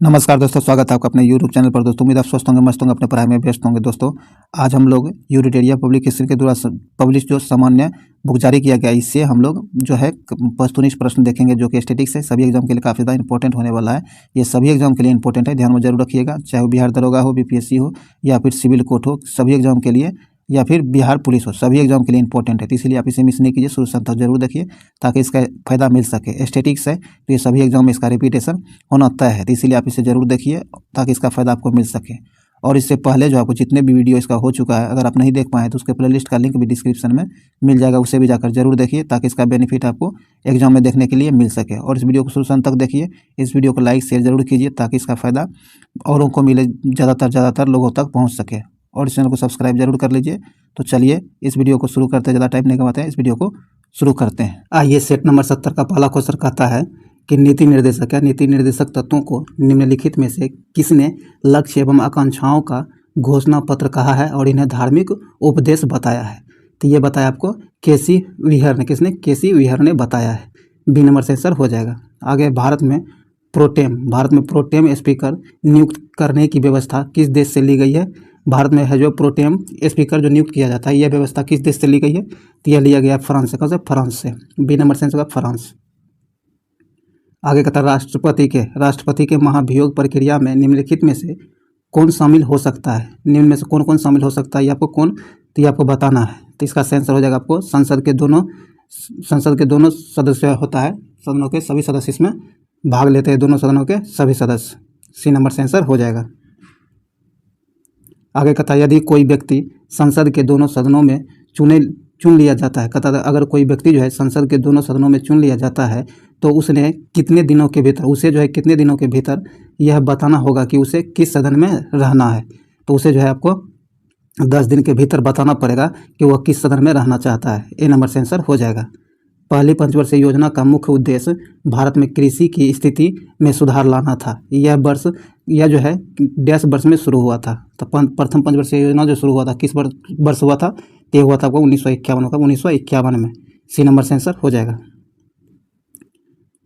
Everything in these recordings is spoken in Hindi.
नमस्कार दोस्तों, स्वागत है आपका अपने यूट्यूब चैनल पर। दोस्तों उम्मीद आप स्वस्थ होंगे, मस्त होंगे, अपने पढ़ाई में व्यस्त होंगे। दोस्तों आज हम लोग यूनिटेरिया पब्लिकेशन के द्वारा पब्लिश जो सामान्य बुक जारी किया गया, इससे हम लोग जो है वस्तुनिष्ठ प्रश्न देखेंगे, जो कि स्टैटिक्स है। सभी एग्जाम के लिए काफ़ी ज़्यादा इंपॉर्टेंट होने वाला है। ये सभी एग्जाम के लिए इंपॉर्टेंट है, ध्यान में जरूर रखिएगा। चाहे वो बिहार दरोगा हो, बीपीएससी हो, या फिर सिविल कोर्ट हो, सभी एग्जाम के लिए, या फिर बिहार पुलिस हो, सभी एग्जाम के लिए इंपॉर्टेंट है। तो इसलिए आप इसे मिस नहीं कीजिए, शुरू से अंत तक जरूर देखिए, ताकि इसका फायदा मिल सके। स्टैटिक्स है तो ये सभी एग्जाम में इसका रिपीटेशन होना तय है, तो इसीलिए आप इसे जरूर देखिए ताकि इसका फायदा आपको मिल सके। और इससे पहले जो आपको जितने भी वीडियो इसका हो चुका है, अगर आप नहीं देख पाए तो उसके प्लेलिस्ट का लिंक भी डिस्क्रिप्शन में मिल जाएगा, उसे भी जाकर जरूर देखिए, ताकि इसका बेनिफिट आपको एग्जाम में देखने के लिए मिल सके। और इस वीडियो को शुरू से अंत तक देखिए, इस वीडियो को लाइक शेयर जरूर कीजिए, ताकि इसका फायदा औरों को मिले, ज़्यादातर लोगों तक पहुँच सके। और इस चैनल को सब्सक्राइब जरूर कर लीजिए। तो चलिए इस वीडियो को शुरू करते हैं, ज़्यादा टाइम नहीं गवाते हैं, इस वीडियो को शुरू करते हैं। आइए, सेट नंबर 70 का पहला क्वेश्चन कहता है कि नीति निर्देशक या नीति निर्देशक तत्वों को निम्नलिखित में से किसने लक्ष्य एवं आकांक्षाओं का घोषणा पत्र कहा है और इन्हें धार्मिक उपदेश बताया है। तो ये बताया आपको केसी विहर ने। किसने? केसी विहर ने बताया है। बी नंबर से आंसर हो जाएगा। आगे, भारत में प्रोटेम स्पीकर नियुक्त करने की व्यवस्था किस देश से ली गई है? भारत में है जो प्रोटेम स्पीकर जो नियुक्त किया जाता है, यह व्यवस्था किस देश से ली गई है? तो यह लिया गया फ्रांस से। कौन से? फ्रांस से। बी नंबर से आंसर होगा फ्रांस। आगे कहता है राष्ट्रपति के महाभियोग प्रक्रिया में निम्नलिखित में से कौन शामिल हो सकता है? निम्न में से कौन कौन शामिल हो सकता है, ये आपको तो ये आपको बताना है। तो इसका आंसर हो जाएगा आपको संसद के दोनों सदस्य होता है, सदनों के सभी सदस्य इसमें भाग लेते हैं, दोनों सदनों के सभी सदस्य। सी नंबर से आंसर हो जाएगा। आगे कहता है यदि कोई व्यक्ति संसद के दोनों सदनों में चुन लिया जाता है, कहता है अगर कोई व्यक्ति जो है संसद के दोनों सदनों में चुन लिया जाता है तो उसे कितने दिनों के भीतर यह बताना होगा कि उसे किस सदन में रहना है। तो उसे जो है आपको 10 दिन के भीतर बताना पड़ेगा कि वह किस सदन में रहना चाहता है। ए नंबर से आंसर हो जाएगा। पहली पंचवर्षीय योजना का मुख्य उद्देश्य भारत में कृषि की स्थिति में सुधार लाना था। यह जो है डैश वर्ष में शुरू हुआ था। तो प्रथम पंचवर्षीय योजना जो शुरू हुआ था किस वर्ष हुआ था? तो हुआ था आपको 1951 में। सी नंबर से आंसर हो जाएगा।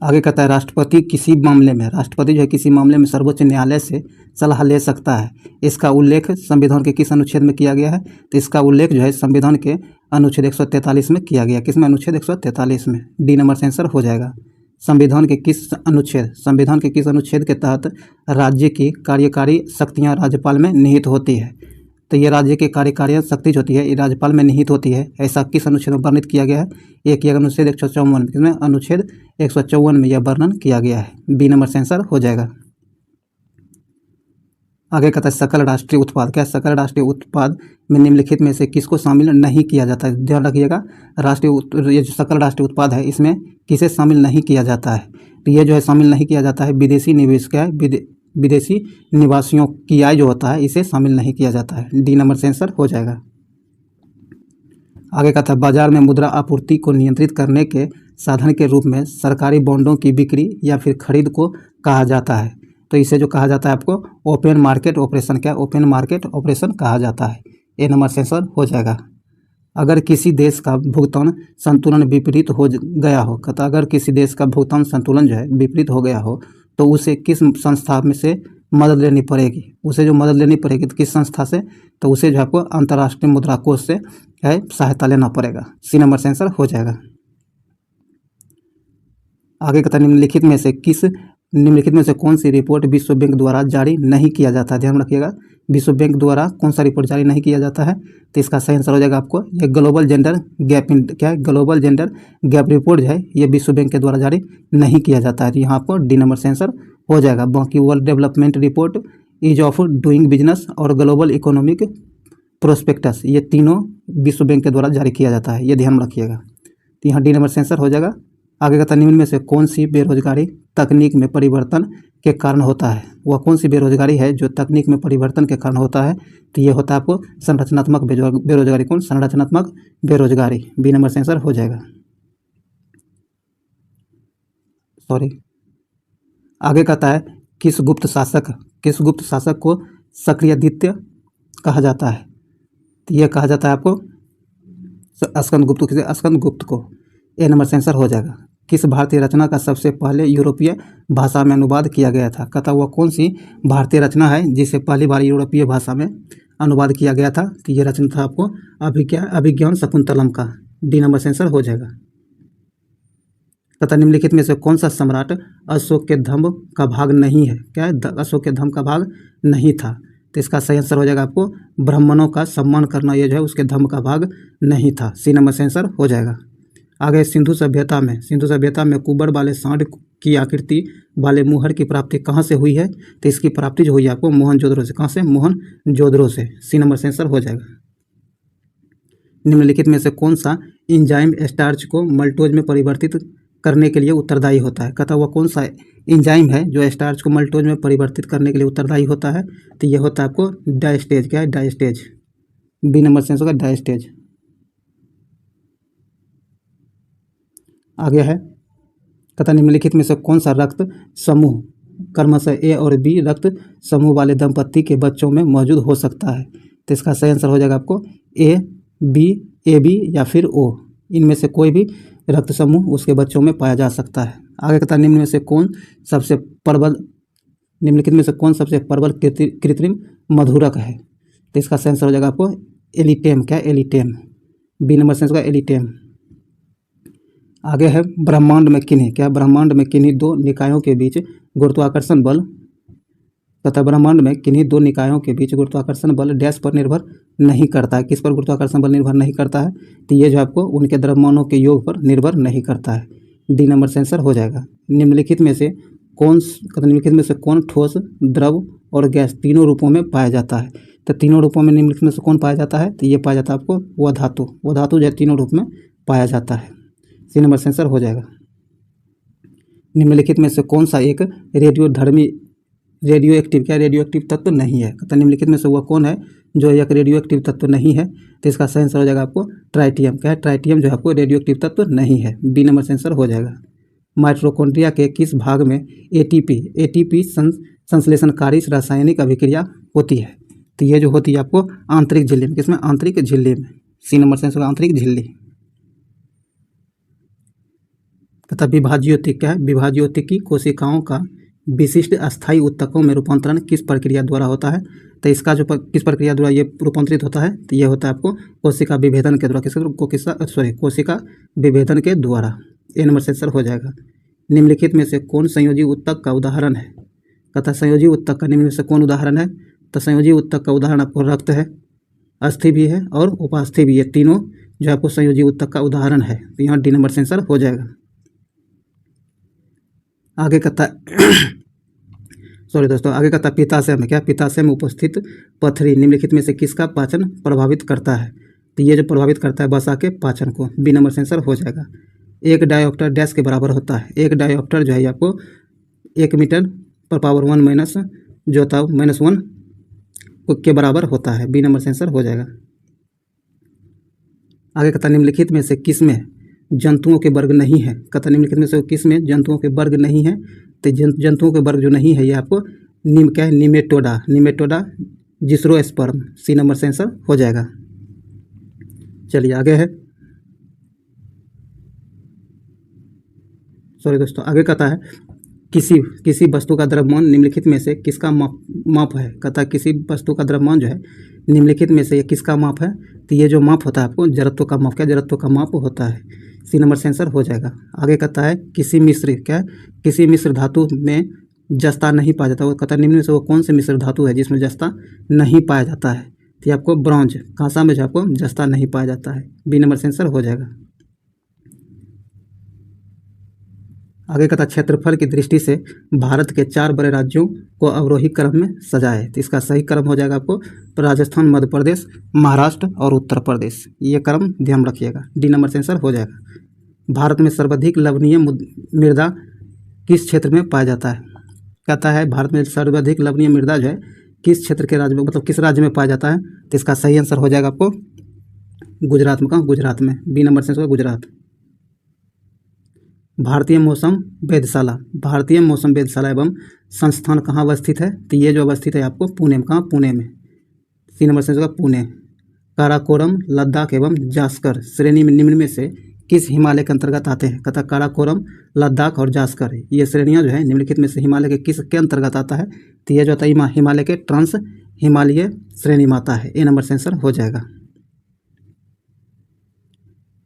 आगे कहता है राष्ट्रपति जो है किसी मामले में सर्वोच्च न्यायालय से सलाह ले सकता है। इसका उल्लेख संविधान के किस अनुच्छेद में किया गया है? तो इसका उल्लेख जो है संविधान के अनुच्छेद 143 में किया गया। किसमें? अनुच्छेद 143 में। डी नंबर से आंसर हो जाएगा। संविधान के किस अनुच्छेद के तहत राज्य की कार्यकारी शक्तियाँ राज्यपाल में निहित होती है? तो ये राज्य की कार्यकारी शक्ति जो होती है ये राज्यपाल में निहित होती है। ऐसा किस अनुच्छेद में वर्णित किया गया है? एक अनुच्छेद 154 में। अनुच्छेद 154 में यह वर्णन किया गया है। बी नंबर से आंसर हो जाएगा। आगे कहता है सकल राष्ट्रीय उत्पाद। क्या सकल राष्ट्रीय उत्पाद में निम्नलिखित में से किसको शामिल नहीं किया जाता है? ध्यान रखिएगा, ये जो सकल राष्ट्रीय उत्पाद है इसमें किसे शामिल नहीं किया जाता है? तो ये जो है शामिल नहीं किया जाता है विदेशी निवेश। क्या है? विदेशी निवासियों की आय जो होता है इसे शामिल नहीं किया जाता है। डी नंबर से आंसर हो जाएगा। आगे कहता है बाजार में मुद्रा आपूर्ति को नियंत्रित करने के साधन के रूप में सरकारी बॉन्डों की बिक्री या फिर खरीद को कहा जाता है। तो इसे जो कहा जाता है आपको ओपन मार्केट ऑपरेशन। क्या? ओपन मार्केट ऑपरेशन कहा जाता है। ए नंबर से आंसर हो जाएगा। अगर किसी देश का भुगतान संतुलन विपरीत हो गया हो, कहता अगर किसी देश का भुगतान संतुलन जो है विपरीत हो गया हो तो उसे किस संस्था में से मदद लेनी पड़ेगी? उसे जो मदद लेनी पड़ेगी तो किस संस्था से? तो उसे जो आपको अंतर्राष्ट्रीय मुद्रा कोष से है सहायता लेना पड़ेगा। सी नंबर से आंसर हो जाएगा। आगे कहता निम्नलिखित में से कौन सी रिपोर्ट विश्व बैंक द्वारा जारी नहीं किया जाता है? ध्यान रखिएगा, विश्व बैंक द्वारा कौन सा रिपोर्ट जारी नहीं किया जाता है? तो इसका सही आंसर हो जाएगा आपको ये ग्लोबल जेंडर गैप रिपोर्ट जो है ये विश्व बैंक के द्वारा जारी नहीं किया जाता है। तो यहाँ आपको डी नंबर से आंसर हो जाएगा। बाकी world development report, ease of doing business और ग्लोबल इकोनॉमिक प्रोस्पेक्टस, ये तीनों विश्व बैंक के द्वारा जारी किया जाता है, ये ध्यान रखिएगा। तो यहाँ डी नंबर से आंसर हो जाएगा। आगे कहता निम्न में से कौन सी बेरोजगारी तकनीक में परिवर्तन के कारण होता है? वह कौन सी बेरोजगारी है जो तकनीक में परिवर्तन के कारण होता है? तो ये होता है आपको संरचनात्मक बेरोजगारी। कौन? संरचनात्मक बेरोजगारी। बी नंबर से आंसर हो जाएगा। आगे कहता है किस गुप्त शासक को सक्रियादित्य कहा जाता है? तो यह कहा जाता है आपको स्कंदगुप्त को। ए नंबर से आंसर हो जाएगा। किस भारतीय रचना का सबसे पहले यूरोपीय भाषा में अनुवाद किया गया था? कहता वह कौन सी भारतीय रचना है जिसे पहली बार यूरोपीय भाषा में अनुवाद किया गया था? तो ये रचना था आपको अभिज्ञान शकुंतलम का। डी नंबर सेंसर हो जाएगा। तथा निम्नलिखित में से कौन सा सम्राट अशोक के धम्म का भाग नहीं है? क्या है? अशोक के धम्म का भाग नहीं था। तो इसका सही आंसर हो जाएगा आपको ब्राह्मणों का सम्मान करना, ये जो है उसके धम्म का भाग नहीं था। सी नंबर से आंसर हो जाएगा। आगे सिंधु सभ्यता में कुबर वाले सांड की आकृति वाले मुहर की प्राप्ति कहाँ से हुई है? तो इसकी प्राप्ति जो हुई है आपको मोहनजोदड़ो से। कहाँ से? मोहनजोदड़ो से। सी नंबर से आंसर हो जाएगा। निम्नलिखित में से कौन सा एंजाइम स्टार्च को मल्टोज में परिवर्तित करने के लिए उत्तरदायी होता है? कहता हुआ कौन सा एंजाइम है जो स्टार्च को मल्टोज में परिवर्तित करने के लिए उत्तरदायी होता है? तो यह होता है आपको डायस्टेज। क्या है? डायस्टेज। बी नंबर से आंसर होगा डायस्टेज। आगे है कहता निम्नलिखित में से कौन सा रक्त समूह क्रमशः ए और बी रक्त समूह वाले दंपत्ति के बच्चों में मौजूद हो सकता है? तो इसका सही आंसर हो जाएगा आपको ए बी या फिर ओ। इनमें से कोई भी रक्त समूह उसके बच्चों में पाया जा सकता है। आगे कहता निम्नलिखित में से कौन सबसे प्रबल कृत्रिम मधुरक है? तो इसका सही आंसर हो जाएगा आपको एलिटेम। क्या? एलिटेम। बी नंबर से होगा एलिटेम। आगे है ब्रह्मांड में किन्हीं दो निकायों के बीच गुरुत्वाकर्षण बल तथा ब्रह्मांड में किन्हीं दो निकायों के बीच गुरुत्वाकर्षण बल डैश पर निर्भर नहीं करता है? किस पर गुरुत्वाकर्षण बल निर्भर नहीं करता है? तो ये जो आपको उनके द्रव्यमानों के योग पर निर्भर नहीं करता है। डी नंबर से आंसर हो जाएगा। निम्नलिखित में से कौन ठोस, द्रव और गैस तीनों रूपों में पाया जाता है? तो तीनों रूपों में निम्नलिखित में से कौन पाया जाता है? तो ये पाया जाता है आपको वह धातु जो है तीनों रूप में पाया जाता है। सी नंबर से आंसर हो जाएगा। निम्नलिखित में से कौन सा एक रेडियो एक्टिव तत्व नहीं है? तो निम्नलिखित में से वह कौन है जो एक रेडियो एक्टिव तत्व नहीं है? तो इसका सही आंसर हो जाएगा आपको ट्राइटियम। क्या है? ट्राइटियम जो है आपको रेडियो एक्टिव तत्व नहीं है। बी नंबर से आंसर हो जाएगा। माइटोकॉन्ड्रिया के किस भाग में एटीपी संश्लेषणकारी रासायनिक अभिक्रिया होती है? तो ये जो होती है आपको आंतरिक झिल्ली में। किसमें? आंतरिक झिल्ली में। सी नंबर से आंसर आंतरिक झिल्ली। तथा विभाज्योतिक। क्या है? विभाज्योतिकी कोशिकाओं का विशिष्ट अस्थायी ऊतकों में रूपांतरण किस प्रक्रिया द्वारा होता है? तो इसका जो किस प्रक्रिया द्वारा ये रूपांतरित होता है? तो ये होता है आपको कोशिका विभेदन के द्वारा। कोशिका विभेदन के द्वारा। ए नंबर से आंसर हो जाएगा। निम्नलिखित में से कौन संयोजी ऊतक का उदाहरण है? तथा संयोजी ऊतक का निम्न में से कौन उदाहरण है? तो संयोजी ऊतक का उदाहरण आपको रक्त है, अस्थि भी है और उपास्थि भी है। तीनों जो आपको संयोजी ऊतक का उदाहरण है। तो यहाँ डी नंबर से आंसर हो जाएगा। आगे कहता आगे कहता पित्ताशय में। क्या? पित्ताशय में उपस्थित पथरी निम्नलिखित में से किसका पाचन प्रभावित करता है? तो ये जो प्रभावित करता है वसा के पाचन को। बी नंबर से आंसर हो जाएगा। एक डायोप्टर डैश के बराबर होता है? एक डायोप्टर जो है आपको 1 मीटर पर पावर 1 माइनस जो होता है -1 के बराबर होता है। बी नंबर से आंसर हो जाएगा। आगे कहता निम्नलिखित में से किसमें जंतुओं के वर्ग नहीं है? कहता निम्नलिखित में से किसमें जंतुओं के वर्ग नहीं है? तो जंतुओं के वर्ग जो नहीं है ये आपको निमेटोडा जिस्रोस्पर्म। सी नंबर से आंसर हो जाएगा। चलिए आगे है आगे कहता है किसी वस्तु का द्रव्यमान निम्नलिखित में से किसका माप है? कहता है किसी वस्तु का द्रव्यमान जो है निम्नलिखित में से ये किसका माप है? तो ये जो माप होता है आपको जड़त्व का माप। क्या? जड़त्व का माप होता है। सी नंबर से आंसर हो जाएगा। आगे कहता है किसी मिश्र धातु में जस्ता नहीं पाया जाता? वो कहता है निम्न में से वो कौन से मिश्र धातु है जिसमें जस्ता नहीं पाया जाता है? तो आपको ब्रॉन्ज, कांसा में जो आपको जस्ता नहीं पाया जाता है। बी नंबर से आंसर हो जाएगा। आगे कहता क्षेत्रफल की दृष्टि से भारत के 4 बड़े राज्यों को अवरोही क्रम में सजाए। तो इसका सही क्रम हो जाएगा आपको राजस्थान, मध्य प्रदेश, महाराष्ट्र और उत्तर प्रदेश। ये क्रम ध्यान रखिएगा। डी नंबर से आंसर हो जाएगा। भारत में सर्वाधिक लवणीय मृदा किस क्षेत्र में पाया जाता है? कहता है भारत में सर्वाधिक लवणीय मृदा जो है किस क्षेत्र के राज्य में, मतलब किस राज्य में पाया जाता है? तो इसका सही आंसर हो जाएगा आपको गुजरात में। कहाँ? गुजरात में। बी नंबर से आंसर गुजरात। भारतीय मौसम वेधशाला एवं संस्थान कहाँ अवस्थित है? तो ये जो अवस्थित है आपको पुणे में। कहाँ? पुणे में। सी नंबर से होगा पुणे। काराकोरम, लद्दाख एवं जास्कर श्रेणी में निम्न में से किस हिमालय के अंतर्गत आते हैं? कहता काराकोरम, लद्दाख और जास्कर। ये श्रेणियाँ जो है निम्नलिखित में से हिमालय के किस के अंतर्गत आता है? तो ये जो होता है हिमालय के ट्रांस हिमालय श्रेणी में आता है। ए नंबर से आंसर हो जाएगा।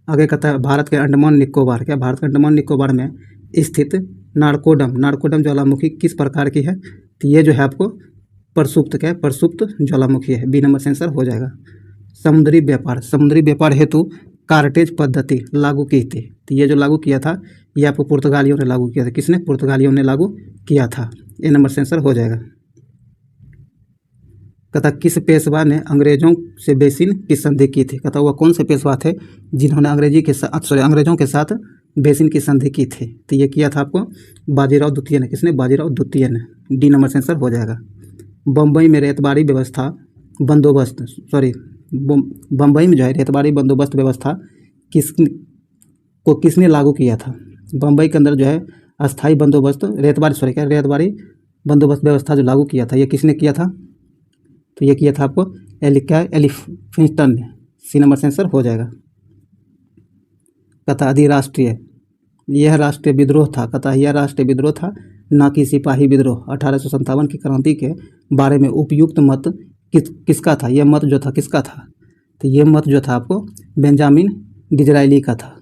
आगे कहता है भारत के अंडमान निकोबार, क्या भारत के अंडमान निकोबार में स्थित नारकोडम ज्वालामुखी किस प्रकार की है? तो ये जो है आपको प्रसुप्त, क्या है? प्रसुप्त ज्वालामुखी है। बी नंबर से आंसर हो जाएगा। समुद्री व्यापार हेतु कार्टेज पद्धति लागू की थी। तो ये जो लागू किया था ये आपको पुर्तगालियों ने लागू किया था। किसने? पुर्तगालियों ने लागू किया था। ए नंबर से आंसर हो जाएगा। कहता किस पेशवा ने अंग्रेजों से बेसिन की संधि की थी? कहता वह कौन से पेशवा थे जिन्होंने अंग्रेजों के साथ बेसिन की संधि की थी? तो ये किया था आपको बाजीराव द्वितीय ने। किसने? बाजीराव द्वितीय ने। डी नंबर से आंसर हो जाएगा। बम्बई में रेतबारी जो है रेतबारी बंदोबस्त व्यवस्था किसने लागू किया था? बम्बई के अंदर जो है अस्थाई बंदोबस्त रेतबारी बंदोबस्त व्यवस्था जो लागू किया था ये किसने किया था? तो ये किया था आपको एलिफिंस्टन ने। सी नंबर से आंसर हो जाएगा। कहता अधिराष्ट्रीय, यह राष्ट्रीय विद्रोह था। कहता यह राष्ट्रीय विद्रोह था ना कि सिपाही विद्रोह। 1857 की क्रांति के बारे में उपयुक्त मत किसका था? यह मत जो था किसका था? तो ये मत जो था आपको बेंजामिन डिज़रायली का था।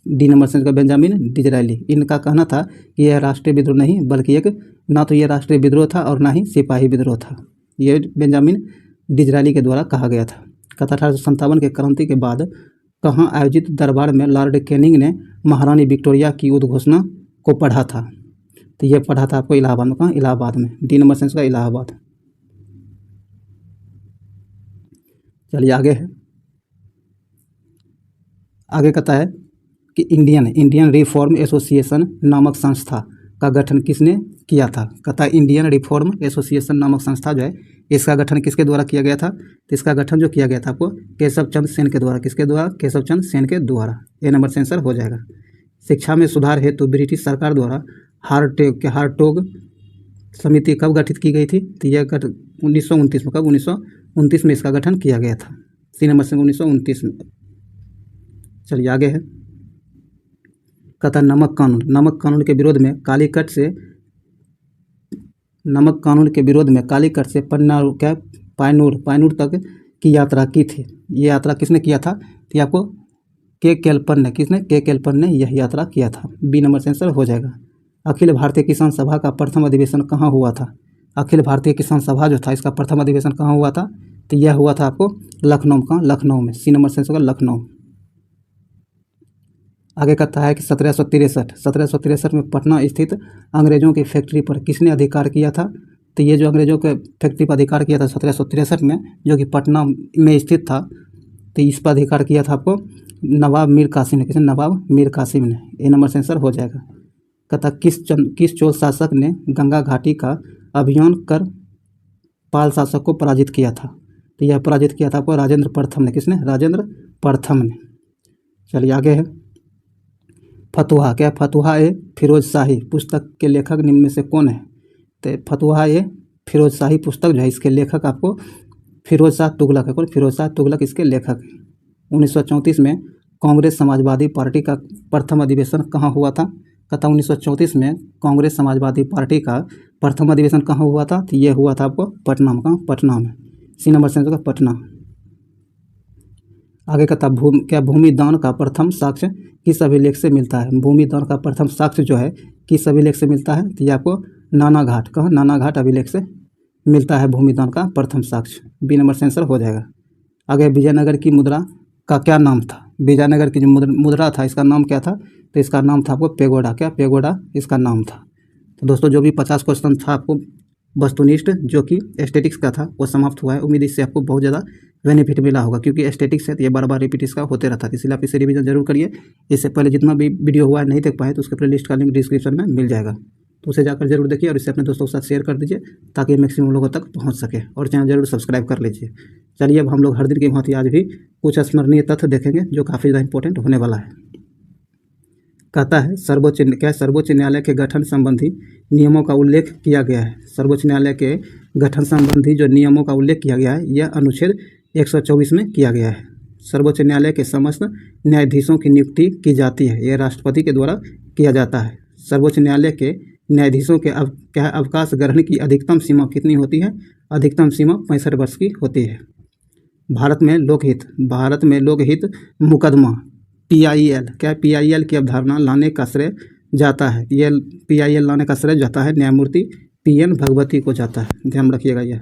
डी नंबर से आंसर बेंजामिन डिज़रायली। इनका कहना था कि यह राष्ट्रीय विद्रोह नहीं बल्कि एक ना तो यह राष्ट्रीय विद्रोह था और ना ही सिपाही विद्रोह था। ये बेंजामिन डिज़रायली के द्वारा कहा गया था। कहता 1857 के क्रांति के बाद कहाँ आयोजित दरबार में लॉर्ड कैनिंग ने महारानी विक्टोरिया की उद्घोषणा को पढ़ा था? तो ये पढ़ा था आपको इलाहाबाद में। कहाँ? इलाहाबाद में। डी नंबर से आंसर इलाहाबाद। चलिए आगे है। आगे कहता है कि इंडियन रिफॉर्म एसोसिएशन नामक संस्था का गठन किसने किया था? कहता है इंडियन रिफॉर्म एसोसिएशन नामक संस्था जो है इसका गठन किसके द्वारा किया गया था? तो इसका गठन जो किया गया था आपको केशव चंद्र सेन के द्वारा। किसके द्वारा? केशव चंद्र सेन के द्वारा। ए नंबर से आंसर हो जाएगा। शिक्षा में सुधार हेतु ब्रिटिश सरकार द्वारा हारटोग समिति कब गठित की गई थी? तो यह 1929 में। कब? 1929 में इसका गठन किया गया था। सी नंबर से 1929 में। चलिए आगे है। कहता नमक कानून के विरोध में कालीकट से पायनूर तक की यात्रा की थी। ये यात्रा किसने किया था? तो आपको के केलपन ने यह यात्रा किया था। बी नंबर से आंसर हो जाएगा। अखिल भारतीय किसान सभा का प्रथम अधिवेशन कहाँ हुआ था? अखिल भारतीय किसान सभा जो था इसका प्रथम अधिवेशन कहाँ हुआ था? तो यह हुआ था आपको लखनऊ में। सी नंबर से आंसर लखनऊ। आगे कहता है कि 1763 में पटना स्थित अंग्रेजों की फैक्ट्री पर किसने अधिकार किया था? तो ये जो अंग्रेजों के फैक्ट्री पर अधिकार किया था 1763 में, जो कि पटना में स्थित था, तो इस पर अधिकार किया था आपको नवाब मीर कासिम ने। किसने? नवाब मीर कासिम ने। ए नंबर से आंसर हो जाएगा। कहता किस चोल शासक ने गंगा घाटी का अभियान कर पाल शासक को पराजित किया था? तो यह पराजित किया था आपको राजेंद्र प्रथम ने। किसने? राजेंद्र प्रथम ने। चलिए आगे है। फतुहा ए फिरोज शाही पुस्तक के लेखक निम्न में से कौन है? तो फतुहा ए फिरोज शाही पुस्तक जो है इसके लेखक आपको फिरोज शाह तुगलक है। फिरोज शाह तुगलक इसके लेखक हैं। 1934 में कांग्रेस समाजवादी पार्टी का प्रथम अधिवेशन कहाँ हुआ था? कहता 1934 में कांग्रेस समाजवादी पार्टी का प्रथम अधिवेशन कहाँ हुआ था? तो ये हुआ था आपको पटना में। कहाँ? पटना में। सी नंबर से आंसर पटना। आगे कहता भूमि दान का प्रथम साक्ष्य किस अभिलेख से मिलता है? भूमि दान का प्रथम साक्ष्य जो है किस अभिलेख से मिलता है? तो ये आपको नानाघाट। कहाँ? नानाघाट अभिलेख से मिलता है भूमि दान का प्रथम साक्ष्य। बी नंबर से आंसर हो जाएगा। आगे विजयनगर की मुद्रा का क्या नाम था? विजयनगर की जो मुद्रा था इसका नाम क्या था? तो इसका नाम था आपको पेगोडा। क्या? पेगोडा इसका नाम था। तो दोस्तों जो भी 50 क्वेश्चन था आपको वस्तुनिष्ठ जो कि एस्थेटिक्स का था वो समाप्त हुआ है। उम्मीद इससे आपको बहुत ज़्यादा बेनिफिट मिला होगा, क्योंकि एस्थेटिक्स है तो ये बार बार रिपीट इसका होते रहता है, इसलिए आप इसे रिवीजन जरूर करिए। इससे पहले जितना भी वीडियो हुआ है नहीं देख पाए तो उसके प्लेलिस्ट का लिंक डिस्क्रिप्शन में मिल जाएगा, तो उसे जाकर जरूर देखिए और इसे अपने दोस्तों के साथ शेयर कर दीजिए ताकि मैक्सिमम लोगों तक पहुँच सके, और चैनल जरूर सब्सक्राइब कर लीजिए। चलिए अब हम लोग हर दिन की भांति आज भी कुछ स्मरणीय तथ्य देखेंगे जो काफ़ी ज़्यादा इंपॉर्टेंट होने वाला है। कहता है सर्वोच्च न्यायालय के गठन संबंधी नियमों का उल्लेख किया गया है? सर्वोच्च न्यायालय के गठन संबंधी जो नियमों का उल्लेख किया गया है यह अनुच्छेद 124 में किया गया है। सर्वोच्च न्यायालय के समस्त न्यायाधीशों की नियुक्ति की जाती है। यह राष्ट्रपति के द्वारा किया जाता है। सर्वोच्च न्यायालय के न्यायाधीशों के अवकाश ग्रहण की अधिकतम सीमा कितनी होती है? अधिकतम सीमा 65 वर्ष की होती है। भारत में लोकहित मुकदमा PIL PIL की अवधारणा लाने का श्रेय जाता है। यह PIL लाने का श्रेय जाता है न्यायमूर्ति PN भगवती को जाता है, ध्यान रखिएगा। यह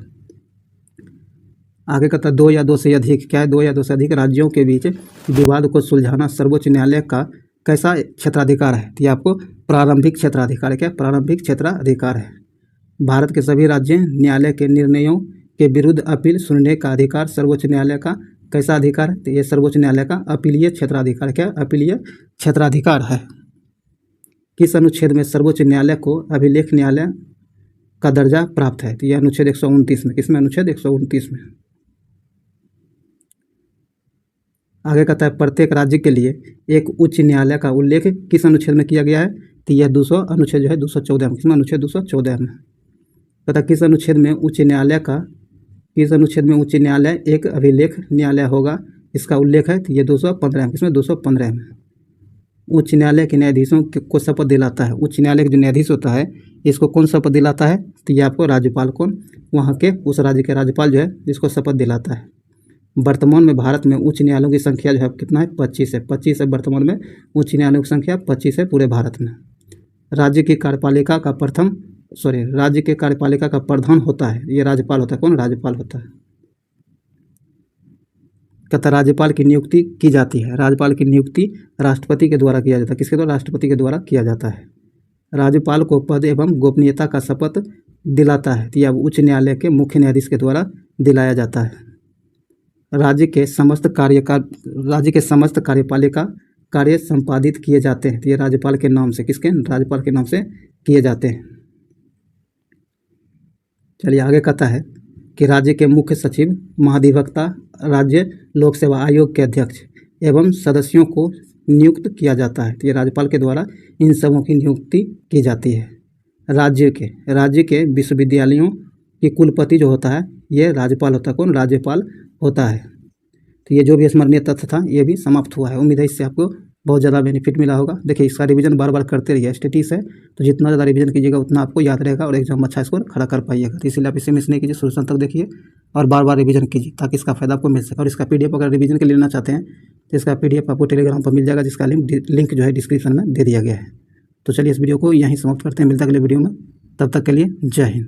आगे कहता है 2 या 2 से अधिक, क्या है? 2 या 2 से अधिक राज्यों के बीच विवाद को सुलझाना सर्वोच्च न्यायालय का कैसा क्षेत्राधिकार है? तो ये आपको प्रारंभिक क्षेत्राधिकार, क्या प्रारंभिक क्षेत्राधिकार है। भारत के सभी राज्य न्यायालय के निर्णयों के विरुद्ध अपील सुनने का अधिकार सर्वोच्च न्यायालय का कैसा अधिकार है? तो ये सर्वोच्च न्यायालय का अपीलीय क्षेत्राधिकार, क्या अपीलीय क्षेत्राधिकार है। किस अनुच्छेद में सर्वोच्च न्यायालय को अभिलेख न्यायालय का दर्जा प्राप्त है? तो यह अनुच्छेद 129 में। किसमें? अनुच्छेद 129 में। आगे कहता है प्रत्येक राज्य के लिए एक उच्च न्यायालय का उल्लेख किस अनुच्छेद में किया गया है? तो यह 200 अनुच्छेद जो है 214 में। किसमें? अनुच्छेद 214 में। कहता किस अनुच्छेद में उच्च न्यायालय एक अभिलेख न्यायालय होगा, इसका उल्लेख है? तो ये 215 में। किसमें? 215 में। उच्च न्यायालय के न्यायाधीशों को शपथ दिलाता है। उच्च न्यायालय के जो न्यायाधीश होता है इसको कौन शपथ दिलाता है? तो ये आपको राज्यपाल, कौन? वहाँ के उस राज्य के राज्यपाल जो है इसको शपथ दिलाता है। वर्तमान में भारत में उच्च न्यायालयों की संख्या जो है कितना है? 25 है। 25 है वर्तमान में उच्च न्यायालयों की संख्या 25 है पूरे भारत में। राज्य के कार्यपालिका का प्रधान होता है, ये राज्यपाल होता है। कौन? राज्यपाल होता है। कहता राज्यपाल की नियुक्ति की जाती है। राज्यपाल की नियुक्ति राष्ट्रपति के द्वारा किया जाता है। किसके द्वारा? राष्ट्रपति के द्वारा किया जाता है। राज्यपाल को पद एवं गोपनीयता का शपथ दिलाता है, तो यह उच्च न्यायालय के मुख्य न्यायाधीश के द्वारा दिलाया जाता है। राज्य के समस्त कार्यपालिका कार्य संपादित किए जाते हैं, तो ये राज्यपाल के नाम से, किसके? राज्यपाल के नाम से किए जाते हैं। चलिए आगे कहता है कि राज्य के मुख्य सचिव, महाधिवक्ता, राज्य लोक सेवा आयोग के अध्यक्ष एवं सदस्यों को नियुक्त किया जाता है, तो ये राज्यपाल के द्वारा इन सबों की नियुक्ति की जाती है। राज्य के विश्वविद्यालयों की कुलपति जो होता है ये राज्यपाल होता है। कौन? राज्यपाल होता है। तो ये जो भी स्मरणीय तथ्य था ये भी समाप्त हुआ है। उम्मीद है इससे आपको बहुत ज़्यादा बेनिफिट मिला होगा। देखिए इसका रिवीजन बार बार करते रहिए। स्टैटिस है तो जितना ज़्यादा रिवीजन कीजिएगा उतना आपको याद रहेगा और एग्जाम अच्छा स्कोर खड़ा कर पाइएगा। तो इसलिए आप इसे मिस नहीं कीजिए, शुरू तक देखिए और बार बार रिवीजन कीजिए ताकि इसका फायदा आपको मिल सके। और इसका PDF अगर रिवीजन के लिए लेना चाहते हैं तो इसका PDF आपको टेलीग्राम पर मिल जाएगा, जिसका लिंक जो है डिस्क्रिप्शन में दे दिया गया है। तो चलिए इस वीडियो को यहीं समाप्त करते हैं। मिलता है अगले वीडियो में, तब तक के लिए जय हिंद।